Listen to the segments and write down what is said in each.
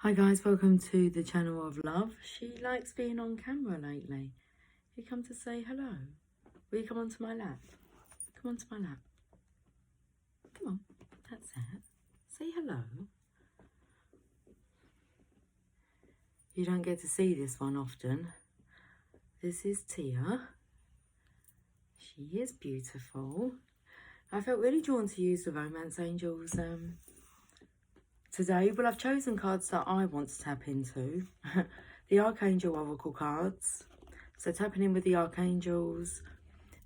Hi guys, welcome to the channel of love. She likes being on camera lately. You come to say hello. Will you come onto my lap? Come onto my lap. Come on, that's it. Say hello. You don't get to see this one often. This is Tia. She is beautiful. I felt really drawn to use the Romance Angels today. Well, I've chosen cards that I want to tap into. The Archangel Oracle cards. So tapping in with the Archangels,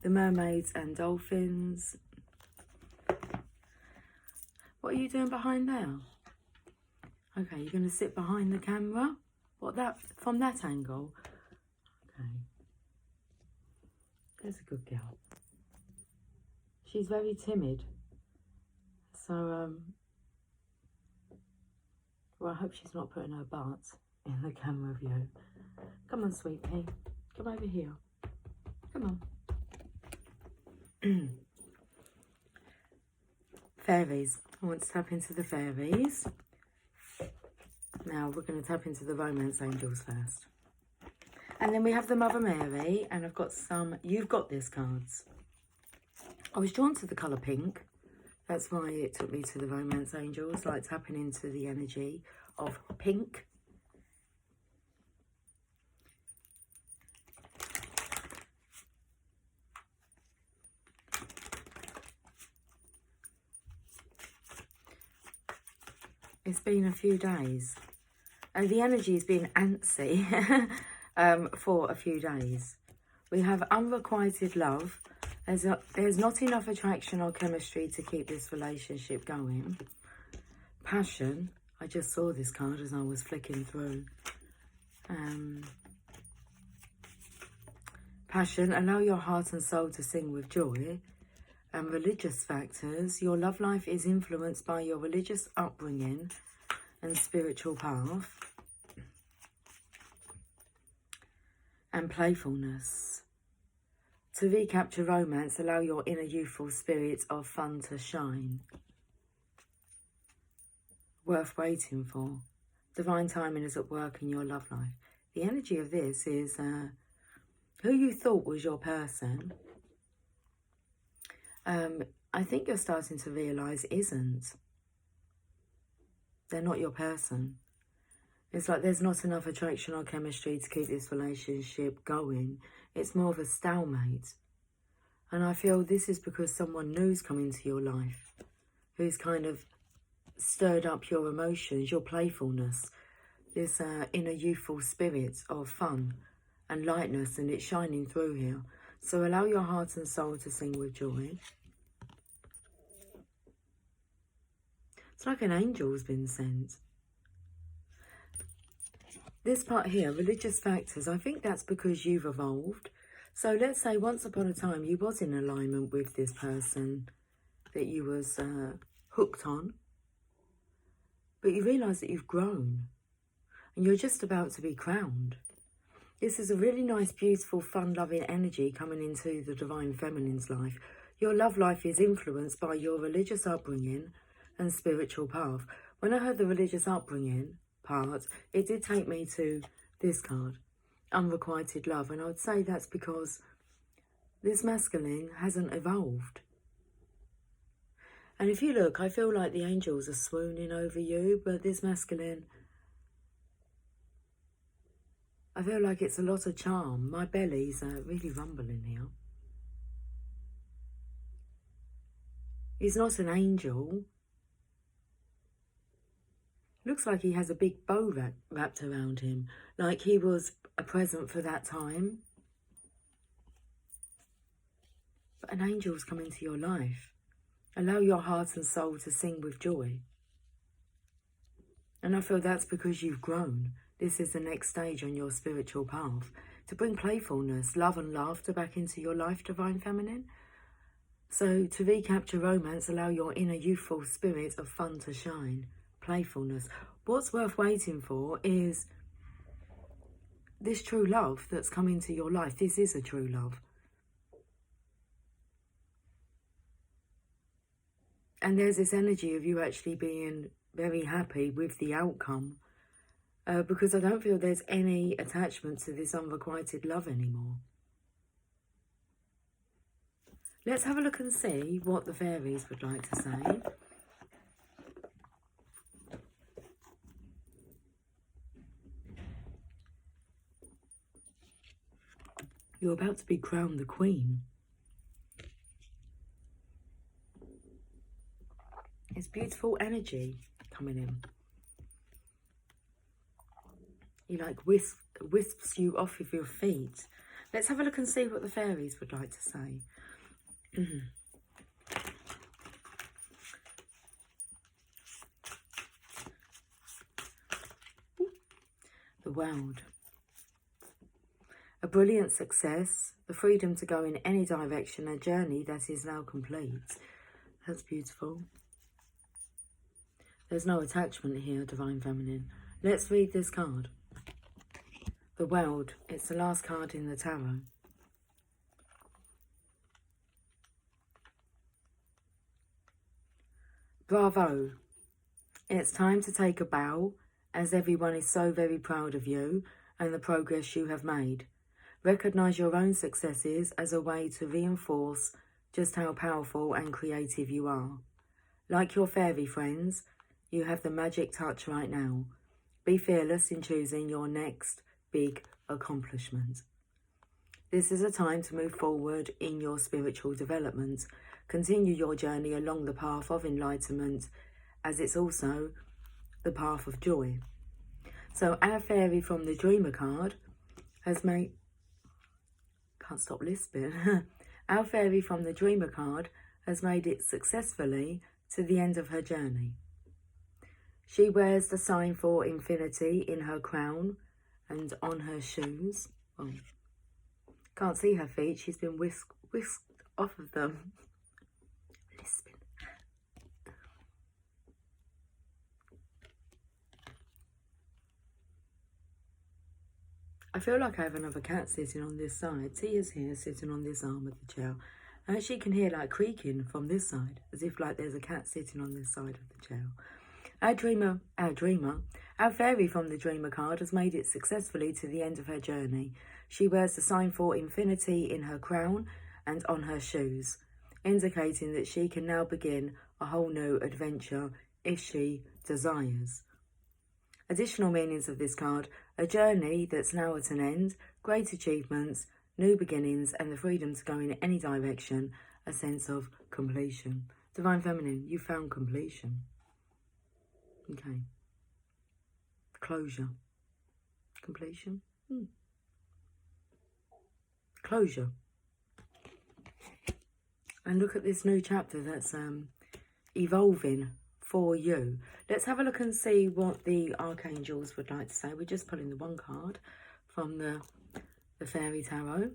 the Mermaids and Dolphins. What are you doing behind there? Okay, you're going to sit behind the camera? From that angle? Okay. There's a good girl. She's very timid. So, well, I hope she's not putting her butt in the camera view. Come on, sweet pea. Come over here. Come on. Fairies. I want to tap into the fairies. Now, we're going to tap into the Romance Angels first. And then we have the Mother Mary, and I've got some You've Got This cards. I was drawn to the colour pink. That's why it took me to the Romance Angels, like tapping into the energy of pink. It's been a few days. And the energy has been antsy for a few days. We have unrequited love. There's not enough attraction or chemistry to keep this relationship going. Passion. I just saw this card as I was flicking through. Passion. Allow your heart and soul to sing with joy. And religious factors. Your love life is influenced by your religious upbringing and spiritual path. And playfulness. To recapture romance, allow your inner youthful spirit of fun to shine. Worth waiting for. Divine timing is at work in your love life. The energy of this is who you thought was your person. I think you're starting to realise isn't. They're not your person. It's like there's not enough attraction or chemistry to keep this relationship going. It's more of a stalemate. And I feel this is because someone new's come into your life, who's kind of stirred up your emotions, your playfulness, this inner youthful spirit of fun and lightness, and it's shining through here. So allow your heart and soul to sing with joy. It's like an angel's been sent. This part here, religious factors, I think that's because you've evolved. So let's say once upon a time you was in alignment with this person that you was hooked on. But you realise that you've grown. And you're just about to be crowned. This is a really nice, beautiful, fun-loving energy coming into the Divine Feminine's life. Your love life is influenced by your religious upbringing and spiritual path. When I heard the religious upbringing part, it did take me to this card, unrequited love. And I would say that's because this masculine hasn't evolved. And if you look, I feel like the angels are swooning over you, but this masculine, I feel like it's a lot of charm. My belly's really rumbling here. He's not an angel. Looks like he has a big bow wrapped around him, like he was a present for that time. But an angel's come into your life. Allow your heart and soul to sing with joy. And I feel that's because you've grown. This is the next stage on your spiritual path. To bring playfulness, love and laughter back into your life, Divine Feminine. So to recapture romance, allow your inner youthful spirit of fun to shine. Playfulness. What's worth waiting for is this true love that's come into your life. This is a true love. And there's this energy of you actually being very happy with the outcome. because I don't feel there's any attachment to this unrequited love anymore. Let's have a look and see what the fairies would like to say. You're about to be crowned the queen. It's beautiful energy coming in. He like wisps you off of your feet. Let's have a look and see what the fairies would like to say. The world. A brilliant success, the freedom to go in any direction, a journey that is now complete. That's beautiful. There's no attachment here, Divine Feminine. Let's read this card. The World. It's the last card in the tarot. Bravo. It's time to take a bow, as everyone is so very proud of you and the progress you have made. Recognise your own successes as a way to reinforce just how powerful and creative you are. Like your fairy friends, you have the magic touch right now. Be fearless in choosing your next big accomplishment. This is a time to move forward in your spiritual development. Continue your journey along the path of enlightenment, as it's also the path of joy. So our fairy from the Dreamer card has made... Can't stop lisping. Our fairy from the Dreamer card has made it successfully to the end of her journey. She wears the sign for infinity in her crown and on her shoes. Oh, can't see her feet. She's been whisked off of them. Lisping. I feel like I have another cat sitting on this side. Tia's here sitting on this arm of the chair. And she can hear like creaking from this side, as if like there's a cat sitting on this side of the chair. Our fairy from the Dreamer card has made it successfully to the end of her journey. She wears the sign for infinity in her crown and on her shoes, indicating that she can now begin a whole new adventure if she desires. Additional meanings of this card: a journey that's now at an end, great achievements, new beginnings, and the freedom to go in any direction, a sense of completion. Divine Feminine, you found completion. Okay. Closure. Completion? Closure. And look at this new chapter that's evolving for you. Let's have a look and see what the archangels would like to say. We're just pulling the one card from the Fairy Tarot.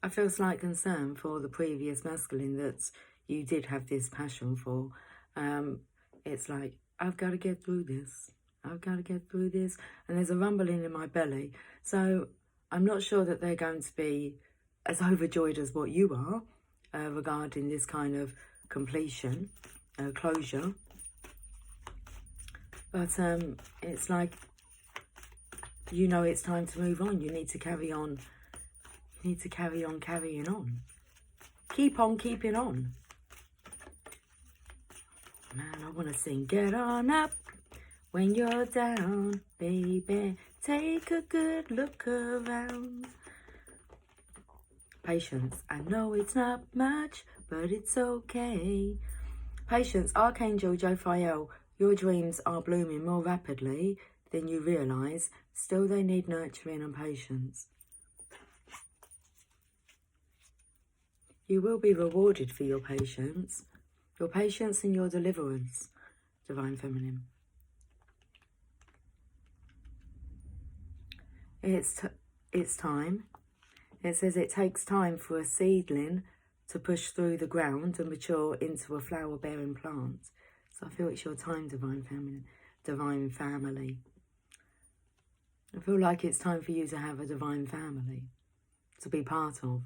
I feel slight concern for the previous masculine that you did have this passion for. It's like, I've got to get through this. I've got to get through this. And there's a rumbling in my belly. So I'm not sure that they're going to be as overjoyed as what you are regarding this kind of completion, closure. But it's like, you know, it's time to move on. You need to carry on. You need to carry on carrying on. Keep on keeping on. Man, I want to sing, get on up when you're down, baby. Take a good look around. Patience, I know it's not much, but it's okay. Patience, Archangel Jophiel, your dreams are blooming more rapidly than you realise. Still, they need nurturing and patience. You will be rewarded for your patience and your deliverance, Divine Feminine. It's time. It says it takes time for a seedling to push through the ground and mature into a flower-bearing plant. So I feel it's your time, Divine Feminine, Divine Family. I feel like it's time for you to have a divine family to be part of.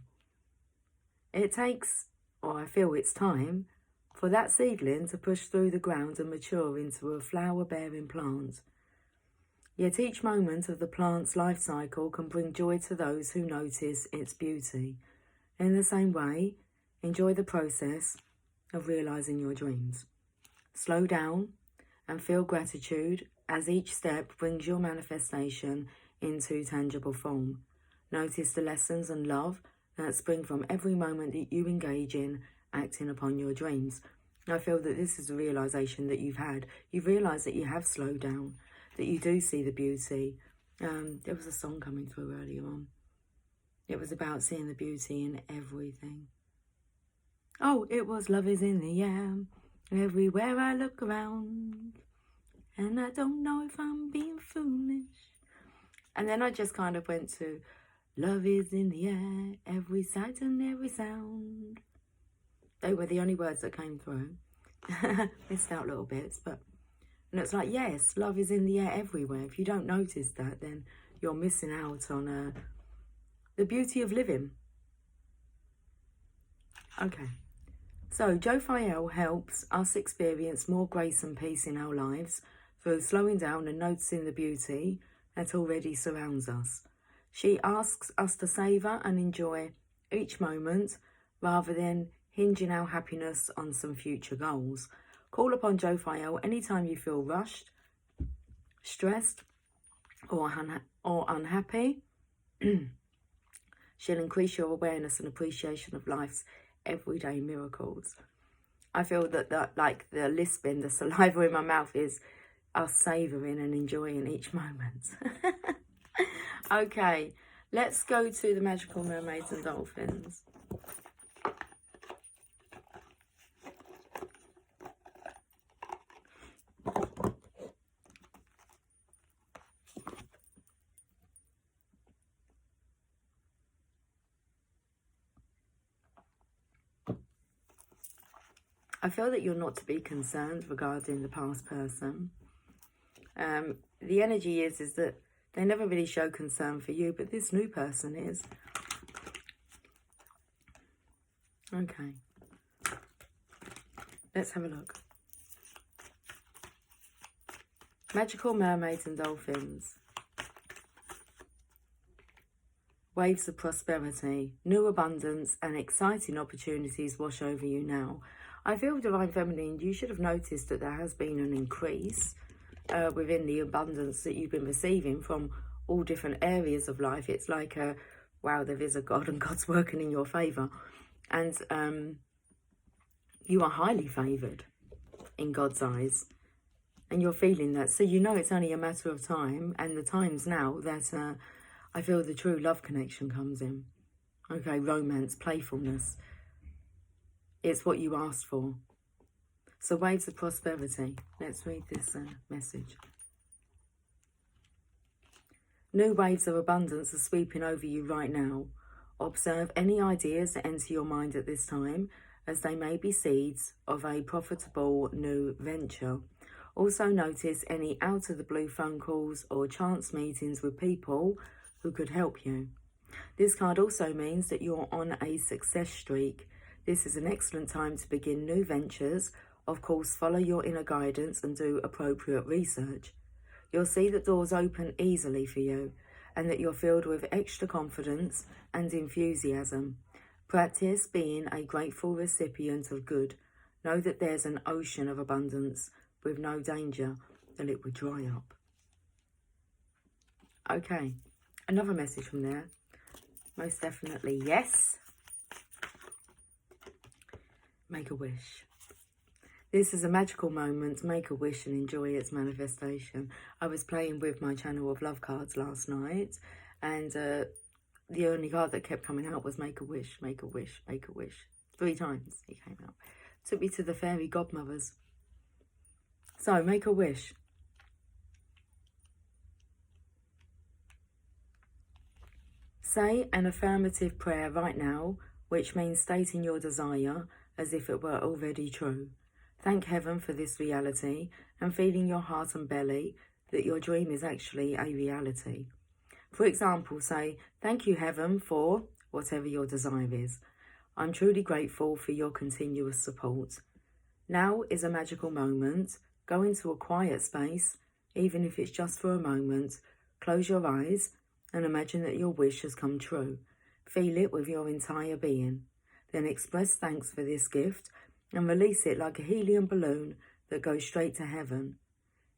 It takes, or I feel it's time, for that seedling to push through the ground and mature into a flower-bearing plant. Yet each moment of the plant's life cycle can bring joy to those who notice its beauty. In the same way, enjoy the process of realising your dreams. Slow down and feel gratitude as each step brings your manifestation into tangible form. Notice the lessons and love that spring from every moment that you engage in acting upon your dreams. I feel that this is a realisation that you've had. You've realised that you have slowed down, that you do see the beauty. There was a song coming through earlier on. It was about seeing the beauty in everything. Oh, it was love is in the air, everywhere I look around, and I don't know if I'm being foolish. And then I just kind of went to, love is in the air, every sight and every sound. They were the only words that came through. Missed out little bits, but... And it's like, yes, love is in the air everywhere. If you don't notice that, then you're missing out on the beauty of living. Okay. So, Jophiel helps us experience more grace and peace in our lives through slowing down and noticing the beauty that already surrounds us. She asks us to savour and enjoy each moment rather than hinging our happiness on some future goals. Call upon Jophiel anytime you feel rushed, stressed, or unhappy. She'll increase your awareness and appreciation of life's everyday miracles. I feel that like the lisping, the saliva in my mouth is us savouring and enjoying each moment. Okay, let's go to the magical mermaids and dolphins. I feel that you're not to be concerned regarding the past person. The energy is that they never really show concern for you, but this new person is. Okay. Let's have a look. Magical mermaids and dolphins. Waves of prosperity, new abundance and exciting opportunities wash over you now. I feel, Divine Feminine, you should have noticed that there has been an increase within the abundance that you've been receiving from all different areas of life. It's like, wow, there is a God and God's working in your favour. And you are highly favoured in God's eyes. And you're feeling that. So you know it's only a matter of time. And the time's now that I feel the true love connection comes in. Okay, romance, playfulness. It's what you asked for. So waves of prosperity. Let's read this message. New waves of abundance are sweeping over you right now. Observe any ideas that enter your mind at this time, as they may be seeds of a profitable new venture. Also notice any out-of-the-blue phone calls or chance meetings with people who could help you. This card also means that you're on a success streak. This is an excellent time to begin new ventures. Of course, follow your inner guidance and do appropriate research. You'll see that doors open easily for you and that you're filled with extra confidence and enthusiasm. Practice being a grateful recipient of good. Know that there's an ocean of abundance with no danger that it would dry up. Okay, another message from there. Most definitely yes. Make a wish. This is a magical moment. Make a wish and enjoy its manifestation. I was playing with my Channel of Love cards last night, and the only card that kept coming out was make a wish, make a wish, make a wish. 3 times it came out. Took me to the fairy godmothers. So, make a wish. Say an affirmative prayer right now, which means stating your desire as if it were already true. Thank heaven for this reality and feeling your heart and belly that your dream is actually a reality. For example, say, "Thank you, Heaven, for whatever your desire is. I'm truly grateful for your continuous support. Now is a magical moment. Go into a quiet space, even if it's just for a moment. Close your eyes and imagine that your wish has come true. Feel it with your entire being. Then express thanks for this gift and release it like a helium balloon that goes straight to heaven.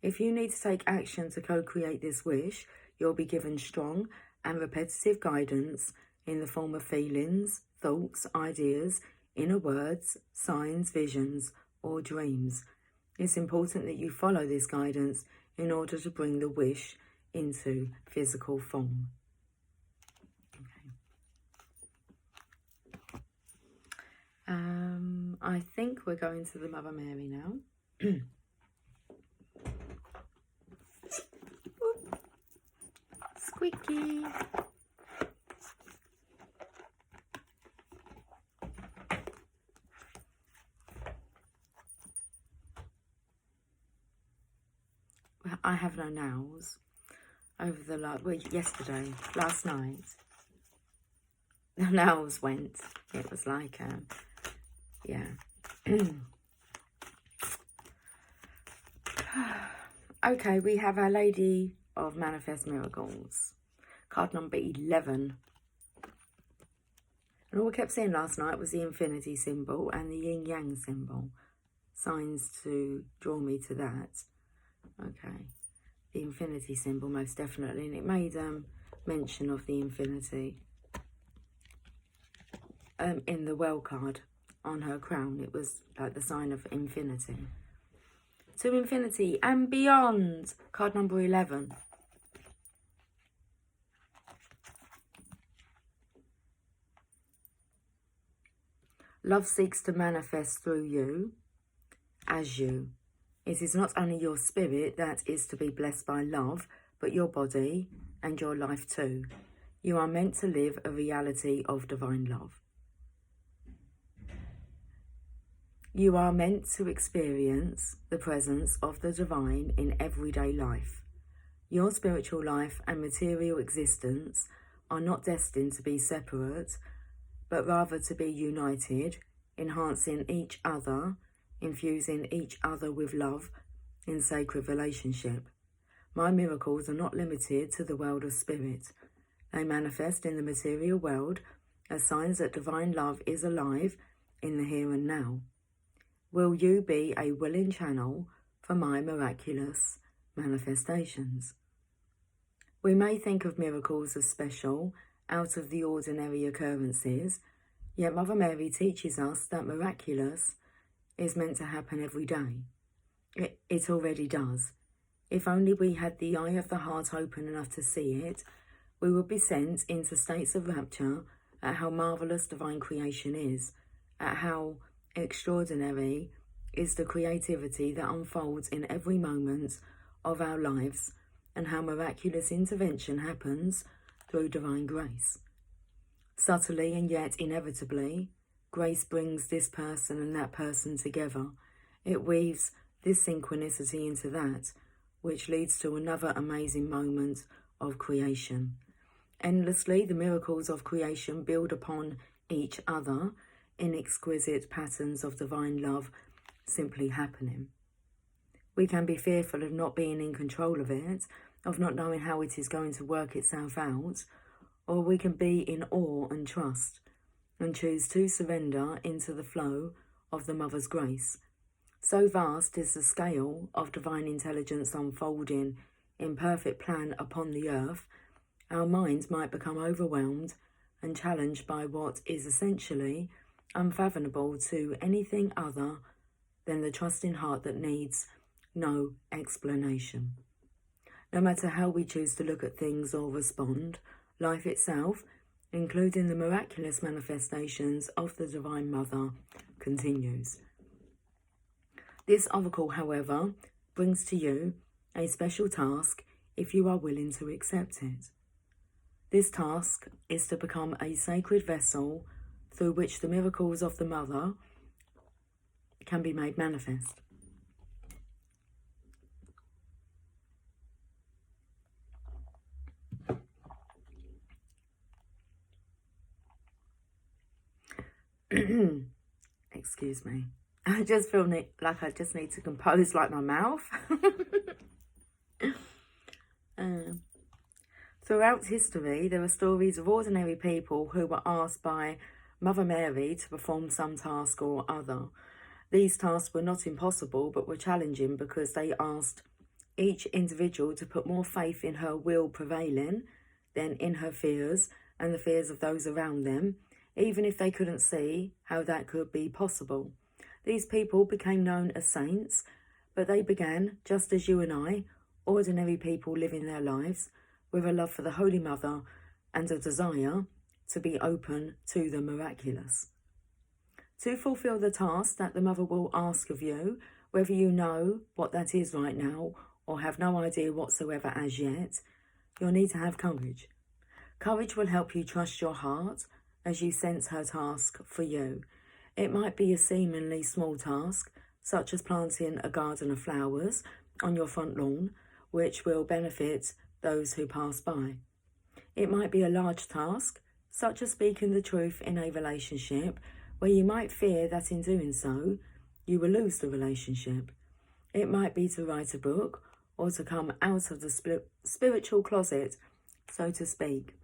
If you need to take action to co-create this wish, you'll be given strong and repetitive guidance in the form of feelings, thoughts, ideas, inner words, signs, visions, or dreams. It's important that you follow this guidance in order to bring the wish into physical form." I think we're going to the Mother Mary now. Squeaky. I have no nails. Over the last night, the nails went. It was like, yeah. Okay, we have Our Lady of Manifest Miracles, card number 11. And all we kept seeing last night was the infinity symbol and the yin yang symbol, signs to draw me to that. Okay, the infinity symbol most definitely, and it made mention of the infinity in the well card on her crown. It was like the sign of infinity. To infinity and beyond, card number 11. Love seeks to manifest through you, as you. It is not only your spirit that is to be blessed by love, but your body and your life too. You are meant to live a reality of divine love. You are meant to experience the presence of the divine in everyday life. Your spiritual life and material existence are not destined to be separate, but rather to be united, enhancing each other, infusing each other with love in sacred relationship. My miracles are not limited to the world of spirit. They manifest in the material world as signs that divine love is alive in the here and now. Will you be a willing channel for my miraculous manifestations? We may think of miracles as special, out of the ordinary occurrences, yet Mother Mary teaches us that miraculous is meant to happen every day. It already does. If only we had the eye of the heart open enough to see it, we would be sent into states of rapture at how marvellous divine creation is, at how extraordinary is the creativity that unfolds in every moment of our lives, and how miraculous intervention happens through divine grace. Subtly and yet inevitably, grace brings this person and that person together. It weaves this synchronicity into that, which leads to another amazing moment of creation. Endlessly, the miracles of creation build upon each other in exquisite patterns of divine love simply happening. We can be fearful of not being in control of it, of not knowing how it is going to work itself out, or we can be in awe and trust and choose to surrender into the flow of the Mother's grace. So vast is the scale of divine intelligence unfolding in perfect plan upon the earth, our minds might become overwhelmed and challenged by what is essentially unfathomable to anything other than the trusting heart that needs no explanation. No matter how we choose to look at things or respond, life itself, including the miraculous manifestations of the Divine Mother, continues. This oracle, however, brings to you a special task if you are willing to accept it. This task is to become a sacred vessel through which the miracles of the Mother can be made manifest. Excuse me. I just feel like I just need to compose like my mouth. Throughout history, there are stories of ordinary people who were asked by Mother Mary to perform some task or other. These tasks were not impossible, but were challenging because they asked each individual to put more faith in her will prevailing than in her fears and the fears of those around them, even if they couldn't see how that could be possible. These people became known as saints, but they began, just as you and I, ordinary people living their lives, with a love for the Holy Mother and a desire to be open to the miraculous. To fulfill the task that the Mother will ask of you, whether you know what that is right now or have no idea whatsoever as yet, you'll need to have courage. Courage will help you trust your heart as you sense her task for you. It might be a seemingly small task, such as planting a garden of flowers on your front lawn, which will benefit those who pass by. It might be a large task, such as speaking the truth in a relationship, where you might fear that in doing so, you will lose the relationship. It might be to write a book or to come out of the spiritual closet, so to speak.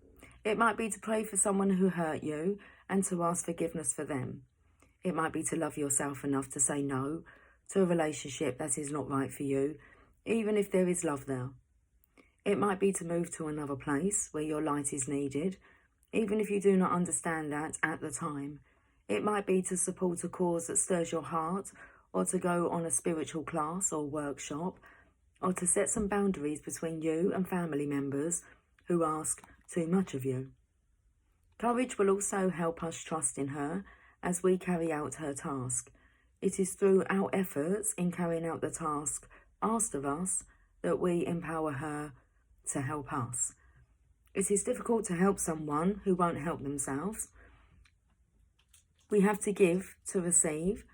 It might be to pray for someone who hurt you and to ask forgiveness for them. It might be to love yourself enough to say no to a relationship that is not right for you, even if there is love there. It might be to move to another place where your light is needed, even if you do not understand that at the time. It might be to support a cause that stirs your heart, or to go on a spiritual class or workshop, or to set some boundaries between you and family members who ask too much of you. Courage will also help us trust in her as we carry out her task. It is through our efforts in carrying out the task asked of us that we empower her to help us. It is difficult to help someone who won't help themselves. We have to give to receive,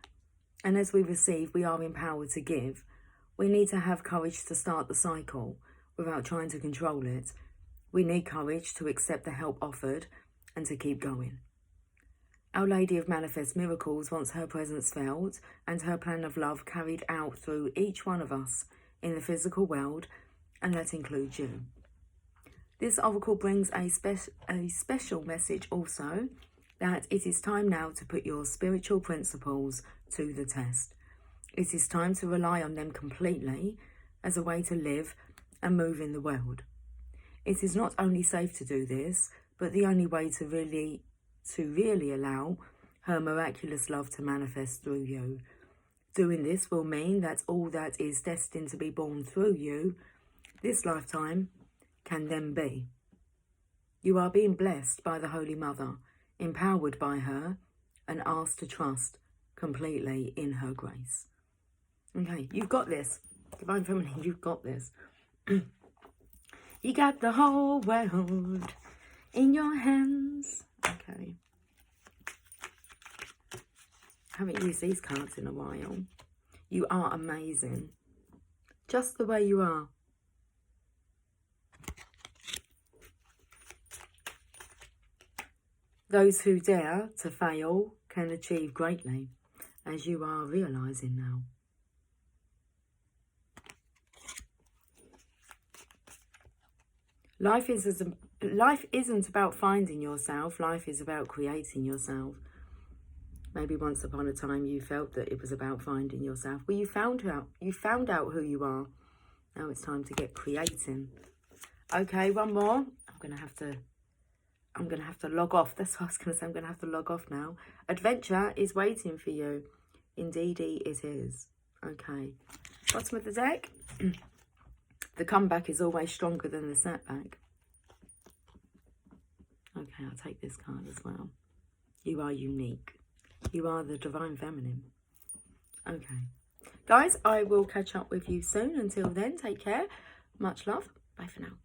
and as we receive, we are empowered to give. We need to have courage to start the cycle without trying to control it. We need courage to accept the help offered and to keep going. Our Lady of Manifest Miracles wants her presence felt and her plan of love carried out through each one of us in the physical world, and that includes you. This oracle brings a special message also, that it is time now to put your spiritual principles to the test. It is time to rely on them completely as a way to live and move in the world. It is not only safe to do this, but the only way to really allow her miraculous love to manifest through you. Doing this will mean that all that is destined to be born through you this lifetime can then be. You are being blessed by the Holy Mother, empowered by her, and asked to trust completely in her grace. Okay, you've got this. Divine Feminine, you've got this. You got the whole world in your hands. Okay. Haven't used these cards in a while. You are amazing. Just the way you are. Those who dare to fail can achieve greatly, as you are realising now. Life isn't about finding yourself. Life is about creating yourself. Maybe once upon a time you felt that it was about finding yourself. Well, you found out who you are. Now it's time to get creating. Okay, one more. I'm gonna have to log off. That's what I was gonna say. I'm gonna have to log off now. Adventure is waiting for you. Indeedy it is. Okay. Bottom of the deck. The comeback is always stronger than the setback. Okay, I'll take this card as well. You are unique. You are the Divine Feminine. Okay. Guys, I will catch up with you soon. Until then, take care. Much love. Bye for now.